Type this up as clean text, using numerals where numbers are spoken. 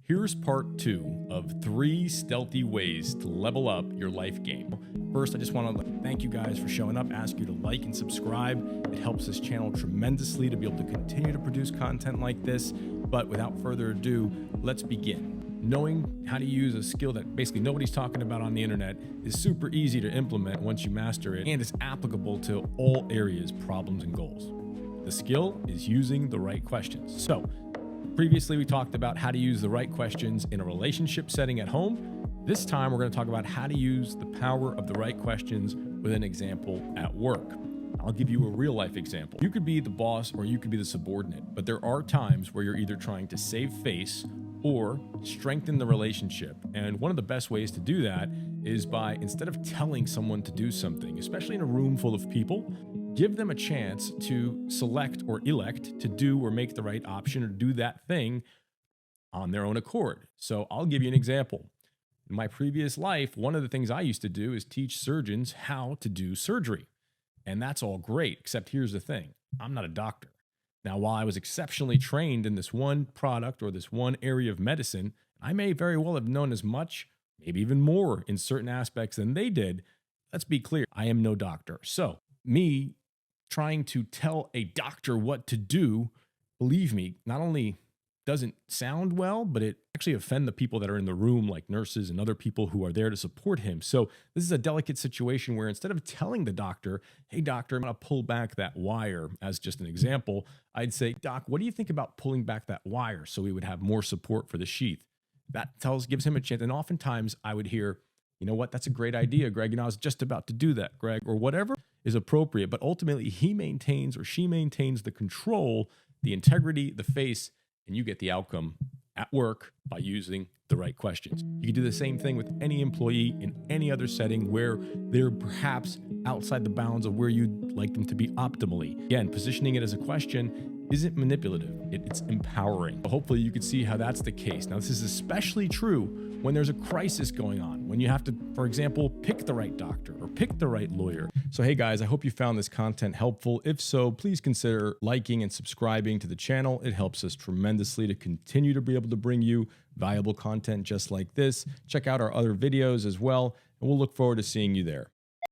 Here's part 2 of 3 stealthy ways to level up your life game. First, I just want to thank you guys for showing up, ask you to like and subscribe. It helps this channel tremendously to be able to continue to produce content like this. But without further ado, let's begin. Knowing how to use a skill that basically nobody's talking about on the internet is super easy to implement once you master it, and it's applicable to all areas, problems, and goals. The skill is using the right questions. So, previously we talked about how to use the right questions in a relationship setting at home. This time we're going to talk about how to use the power of the right questions with an example at work. I'll give you a real life example. You could be the boss or you could be the subordinate, but there are times where you're either trying to save face or strengthen the relationship. And one of the best ways to do that is by, instead of telling someone to do something, especially in a room full of people, give them a chance to select or elect to do or make the right option or do that thing on their own accord. So I'll give you an example. In my previous life, one of the things I used to do is teach surgeons how to do surgery. And that's all great, except here's the thing. I'm not a doctor. Now, while I was exceptionally trained in this one product or this one area of medicine, I may very well have known as much, maybe even more in certain aspects than they did. Let's be clear, I am no doctor. So me trying to tell a doctor what to do, believe me, not only doesn't sound well, but it actually offend the people that are in the room, like nurses and other people who are there to support him. So this is a delicate situation where instead of telling the doctor, hey doctor, I'm gonna pull back that wire, as just an example, I'd say, doc, what do you think about pulling back that wire so we would have more support for the sheath? That gives him a chance. And oftentimes I would hear, you know what, that's a great idea, Greg. You know, I was just about to do that, Greg, or whatever is appropriate. But ultimately he maintains or she maintains the control, the integrity, the face, and you get the outcome at work by using the right questions. You can do the same thing with any employee in any other setting where they're perhaps outside the bounds of where you'd like them to be optimally. Again, positioning it as a question isn't manipulative, it's empowering. Hopefully you can see how that's the case. Now, this is especially true when there's a crisis going on, when you have to, for example, pick the right doctor or pick the right lawyer. So hey guys, I hope you found this content helpful. If so, please consider liking and subscribing to the channel. It helps us tremendously to continue to be able to bring you valuable content just like this. Check out our other videos as well, and we'll look forward to seeing you there.